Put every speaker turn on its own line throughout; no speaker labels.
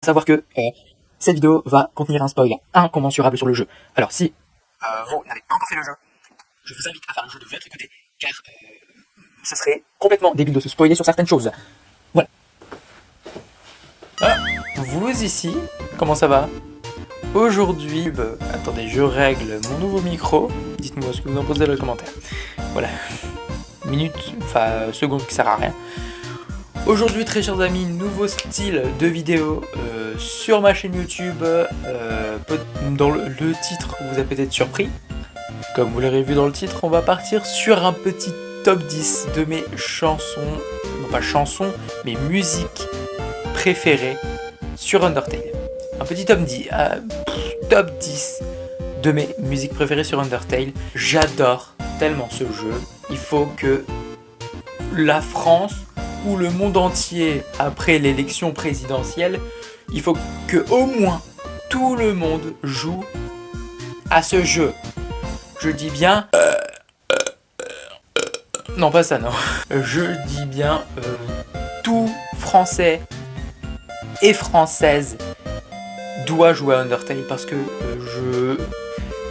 savoir que cette vidéo va contenir un spoil incommensurable sur le jeu. Alors si vous n'avez pas encore fait le jeu, je vous invite à faire le jeu de votre côté, car ça serait complètement débile de se spoiler sur certaines choses. Voilà. Ah, vous ici, comment ça va? Aujourd'hui, attendez, je règle mon nouveau micro. Dites-moi ce que vous en pensez dans les commentaires. Voilà. Seconde qui sert à rien. Aujourd'hui, très chers amis, nouveau style de vidéo sur ma chaîne YouTube. Dans le titre, vous avez peut-être surpris. Comme vous l'aurez vu dans le titre, on va partir sur un petit top 10 de mes chansons, non pas chansons, mais musiques préférées sur Undertale. Un petit top 10 de mes musiques préférées sur Undertale. J'adore tellement ce jeu. Il faut que la France ou le monde entier, après l'élection présidentielle, il faut que au moins tout le monde joue à ce jeu. Je dis bien... Non, pas ça, non. Je dis bien tout Français et Française doit jouer à Undertale parce que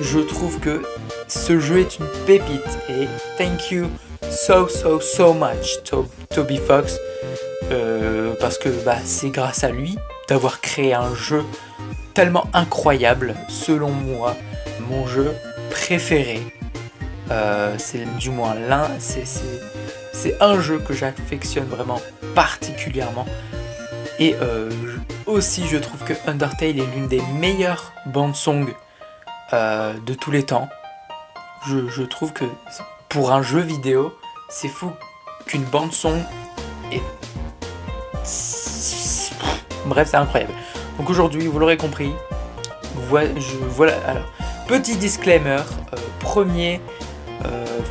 je trouve que ce jeu est une pépite et thank you so much Toby Fox parce que c'est grâce à lui d'avoir créé un jeu tellement incroyable, selon moi, mon jeu préféré. C'est du moins c'est un jeu que j'affectionne vraiment particulièrement. Et aussi je trouve que Undertale est l'une des meilleures bandes-sons de tous les temps. Je trouve que pour un jeu vidéo, c'est fou qu'une bande-son est... Bref, c'est incroyable. Donc aujourd'hui, vous l'aurez compris, voilà. Alors, petit disclaimer, premier,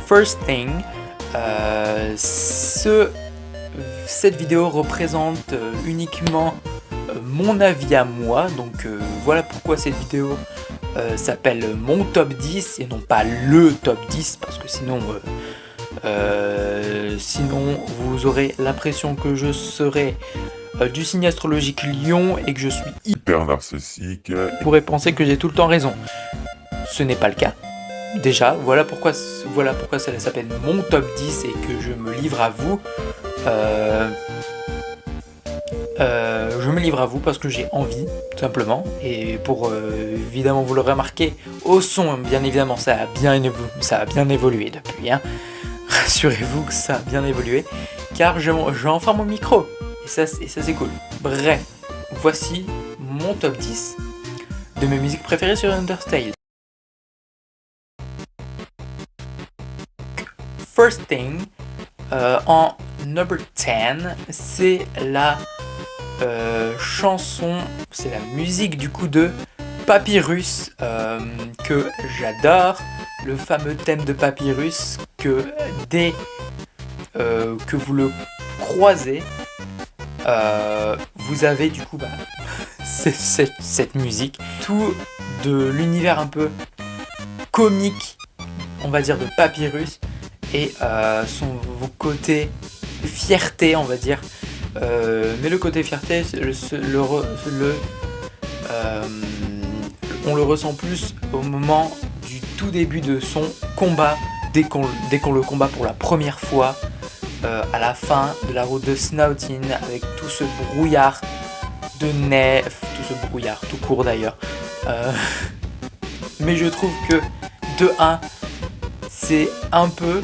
first thing, cette vidéo représente uniquement mon avis à moi, donc voilà pourquoi cette vidéo s'appelle mon top 10 et non pas le top 10, parce que sinon vous aurez l'impression que je serai du signe astrologique Lion et que je suis
hyper narcissique.
Vous pourrez penser que j'ai tout le temps raison. Ce n'est pas le cas. Déjà, voilà pourquoi ça s'appelle mon top 10 et que je me livre à vous. Je me livre à vous parce que j'ai envie, tout simplement. Et pour, évidemment, vous l'aurez remarqué, au son, bien évidemment, ça a bien évolué depuis. Hein. Rassurez-vous que ça a bien évolué, car j'ai enfin mon micro. Et ça c'est cool. Bref, voici mon top 10 de mes musiques préférées sur Undertale. First thing, en number 10, c'est la chanson, c'est la musique du coup de Papyrus que j'adore, le fameux thème de Papyrus que dès que vous le croisez, vous avez du coup cette musique, tout de l'univers un peu comique, on va dire, de Papyrus et son côté fierté, on va dire. Mais le côté fierté, on le ressent plus au moment du tout début de son combat, dès qu'on le combat pour la première fois, à la fin de la route de Snowdin, avec tout ce brouillard de neige, tout ce brouillard tout court d'ailleurs. Mais je trouve que de 1, c'est un peu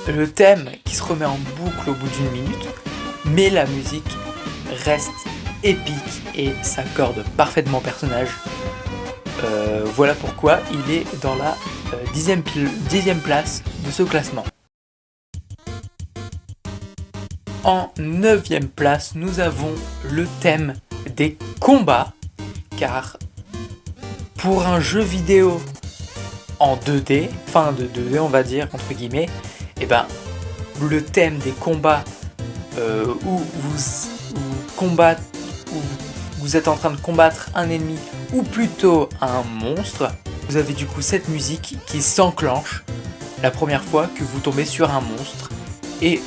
le thème qui se remet en boucle au bout d'une minute, mais la musique reste épique et s'accorde parfaitement au personnage. Voilà pourquoi il est dans la 10e place de ce classement. En 9e place, nous avons le thème des combats, car pour un jeu vidéo en 2D, enfin de 2D on va dire, entre guillemets, et le thème des combats où vous êtes en train de combattre un ennemi ou plutôt un monstre, vous avez du coup cette musique qui s'enclenche la première fois que vous tombez sur un monstre Et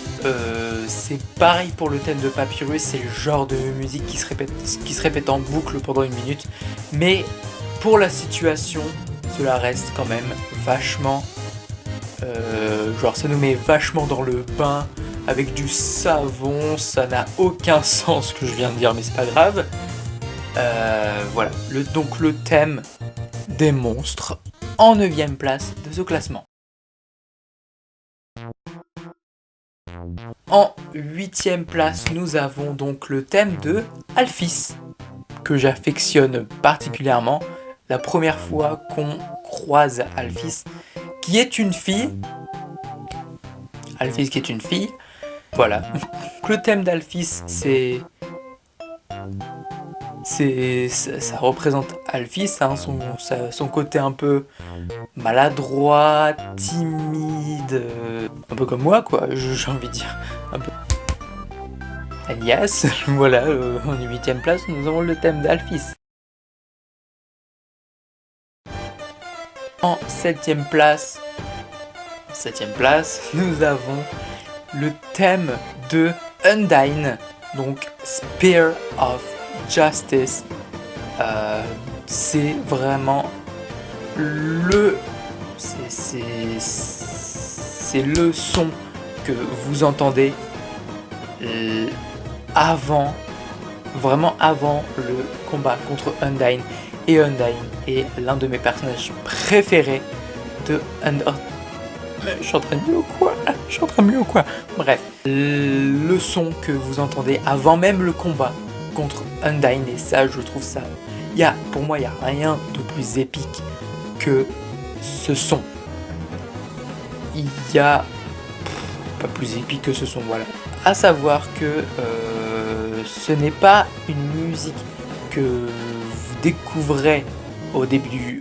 c'est pareil pour le thème de Papyrus, c'est le genre de musique qui se répète en boucle pendant 1 minute. Mais pour la situation, cela reste quand même vachement... genre ça nous met vachement dans le bain avec du savon, ça n'a aucun sens ce que je viens de dire mais c'est pas grave. Voilà, donc le thème des monstres en 9ème place de ce classement. En 8ème place, nous avons donc le thème de Alphys, que j'affectionne particulièrement. La première fois qu'on croise Alphys, qui est une fille. Alphys qui est une fille. Voilà. Le thème d'Alphys, ça représente Alphys, hein, son côté un peu maladroit, timide, un peu comme moi quoi, j'ai envie de dire. Un peu. Alias, voilà, en 8ème place, nous avons le thème d'Alphys. En 7ème place, nous avons le thème de Undyne, donc Spear of Justice. C'est vraiment c'est le son que vous entendez vraiment avant le combat contre Undyne. Et Undyne est l'un de mes personnages préférés de Undertale. Je suis en train de mieux ou quoi? Bref, le son que vous entendez avant même le combat contre Undyne, et ça, je trouve ça... pour moi, il n'y a rien de plus épique que ce son. Il y a... pas plus épique que ce son, voilà. À savoir que ce n'est pas une musique que vous découvrez au début,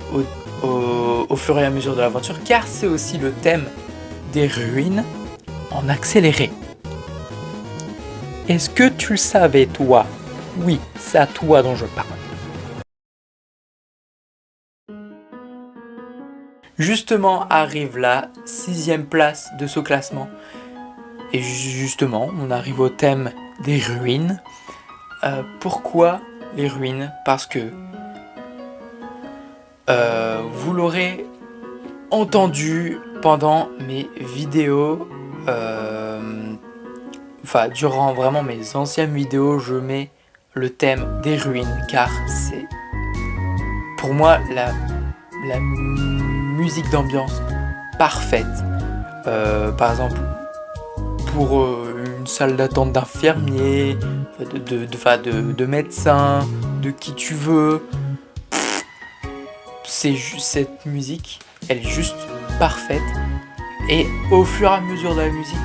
au fur et à mesure de l'aventure, car c'est aussi le thème des ruines en accéléré. Est-ce que tu le savais, toi? Oui, c'est à toi dont je parle. Justement arrive la 6ème place de ce classement. Et justement, on arrive au thème des ruines. Pourquoi les ruines? Parce que vous l'aurez entendu pendant mes vidéos, durant vraiment mes anciennes vidéos, je mets le thème des ruines car c'est pour moi la musique d'ambiance parfaite. Par exemple, pour une salle d'attente d'infirmier, de médecin, de qui tu veux. Cette musique, elle est juste parfaite. Et au fur et à mesure de la musique,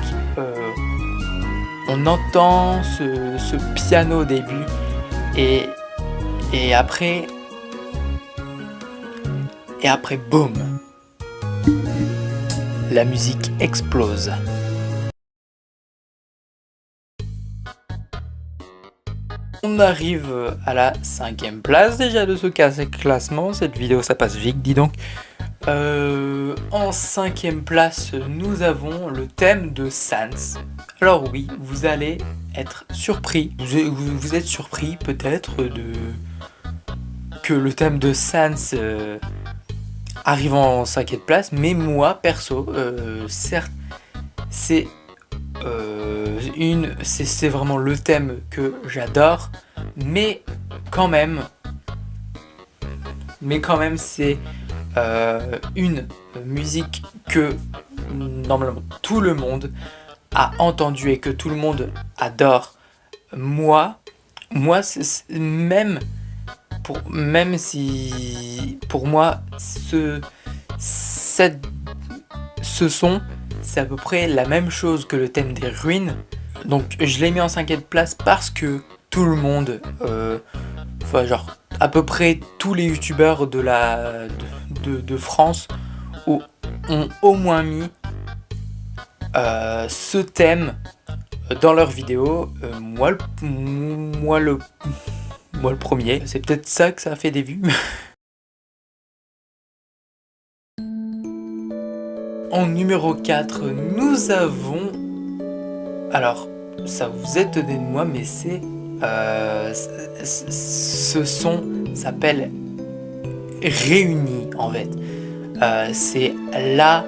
on entend ce piano au début et après boum, la musique explose. On arrive à la 5ème place déjà de ce classement. Cette vidéo ça passe vite, dis donc. En 5ème place, nous avons le thème de Sans. Alors oui, vous allez être surpris. Vous êtes surpris peut-être que le thème de Sans arrive en 5ème place, mais moi perso, certes, c'est vraiment le thème que j'adore, mais quand même c'est une musique que normalement tout le monde a entendu et que tout le monde adore. Moi même si pour moi ce son c'est à peu près la même chose que le thème des ruines. Donc je l'ai mis en 5ème place parce que tout le monde, genre à peu près tous les youtubeurs de France ont au moins mis ce thème dans leurs vidéos. Moi le premier. C'est peut-être ça que ça a fait des vues. En numéro 4, nous avons Alors, ça vous est étonné de moi, mais ce son s'appelle Réunis en fait. C'est la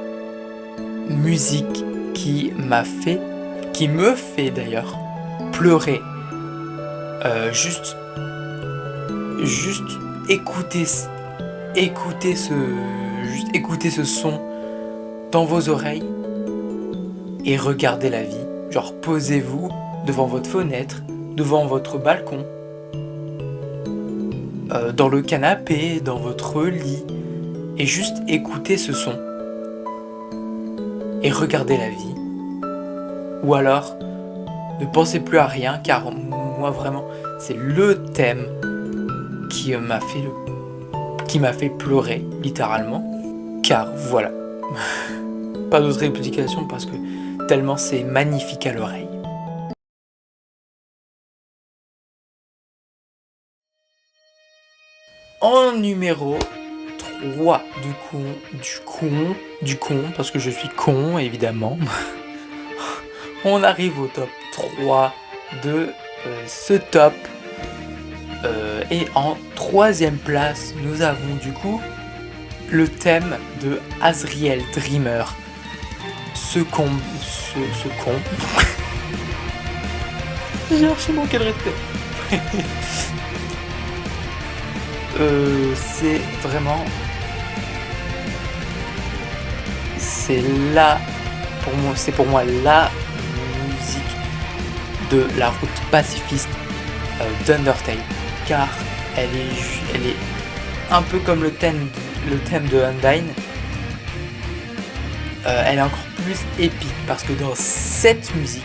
musique qui me fait d'ailleurs pleurer. Juste écoutez ce son dans vos oreilles et regardez la vie. Genre posez-vous devant votre fenêtre, devant votre balcon, dans le canapé, dans votre lit, et juste écoutez ce son et regardez la vie. Ou alors ne pensez plus à rien, car moi vraiment c'est le thème qui m'a fait pleurer littéralement, car voilà. Pas d'autre explication parce que tellement c'est magnifique à l'oreille. En numéro 3 du con, parce que je suis con évidemment. On arrive au top 3 de ce top. Et en troisième place, nous avons du coup le thème de Azriel Dreamer. Ce con. J'ai archi manqué de respect. C'est vraiment. C'est pour moi la musique de la route pacifiste d'Undertale, car elle est un peu comme le thème de Undyne. Elle est encore plus épique parce que dans cette musique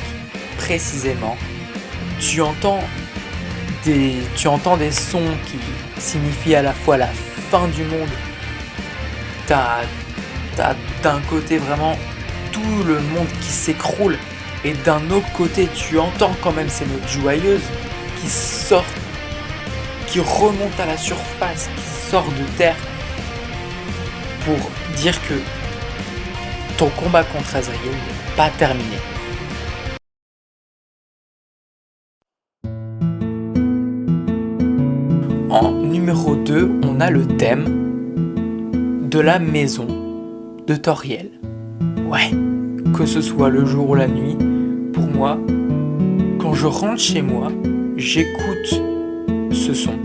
précisément, tu entends des sons qui signifient à la fois la fin du monde. T'as d'un côté vraiment tout le monde qui s'écroule, et d'un autre côté tu entends quand même ces notes joyeuses qui sortent, qui remontent à la surface, qui sortent de terre pour dire que ton combat contre Azrael n'est pas terminé. En numéro 2, on a le thème de la maison de Toriel. Ouais, que ce soit le jour ou la nuit, pour moi, quand je rentre chez moi, j'écoute ce son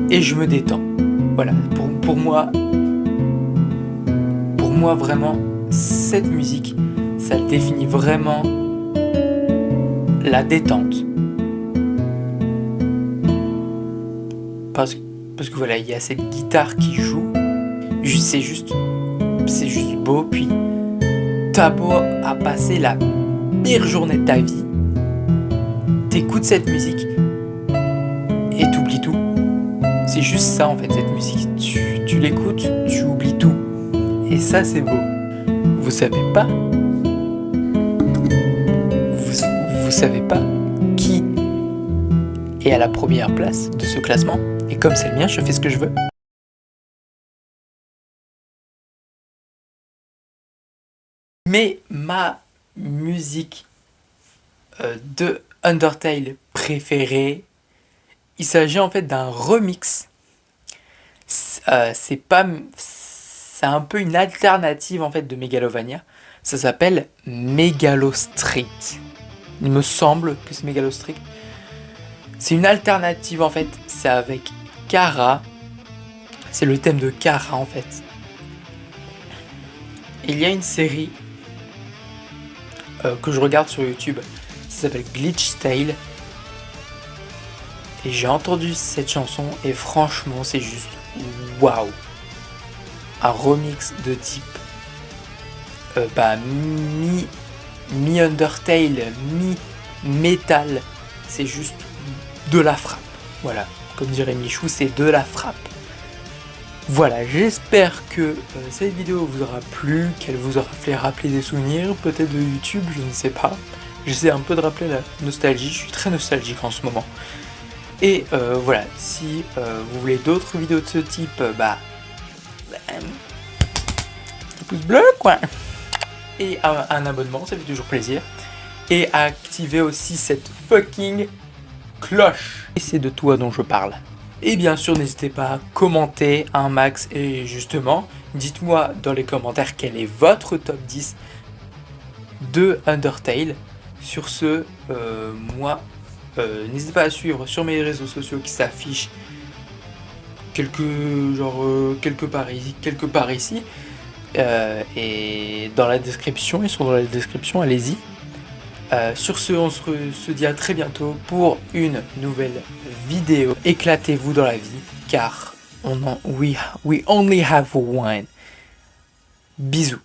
et je me détends. Voilà, pour moi vraiment, cette musique, ça définit vraiment la détente. Parce que voilà, il y a cette guitare qui joue, c'est juste beau. Puis t'as beau à passer la pire journée de ta vie, t'écoutes cette musique et t'oublies tout. C'est juste ça en fait, cette musique, tu l'écoutes, tu oublies tout. Et ça c'est beau. Vous savez pas qui est à la première place de ce classement? Et comme c'est le mien, je fais ce que je veux. Mais ma musique de Undertale préférée, il s'agit en fait d'un remix. C'est un peu une alternative en fait de Megalovania. Ça s'appelle Megalo Street. Il me semble que c'est Megalo Street. C'est une alternative en fait. C'est avec Kara. C'est le thème de Kara en fait. Il y a une série que je regarde sur YouTube. Ça s'appelle Glitch Tale. Et j'ai entendu cette chanson et franchement c'est juste waouh. Un remix de type mi-Undertale, mi-Metal. C'est juste de la frappe. Voilà, comme dirait Michou, c'est de la frappe. Voilà, j'espère que cette vidéo vous aura plu, qu'elle vous aura fait rappeler des souvenirs, peut-être de YouTube, je ne sais pas. J'essaie un peu de rappeler la nostalgie, je suis très nostalgique en ce moment. Et voilà, si vous voulez d'autres vidéos de ce type, pouce bleu quoi. et un abonnement, ça fait toujours plaisir. Et à activer aussi cette fucking cloche. Et c'est de toi dont je parle. Et bien sûr, n'hésitez pas à commenter un max. Et justement, dites-moi dans les commentaires quel est votre top 10 de Undertale. Sur ce, moi, n'hésitez pas à suivre sur mes réseaux sociaux qui s'affichent quelque part ici. Et dans la description, ils sont dans la description, allez-y. Sur ce, on se dit à très bientôt pour une nouvelle vidéo. Éclatez-vous dans la vie, car we only have one. Bisous.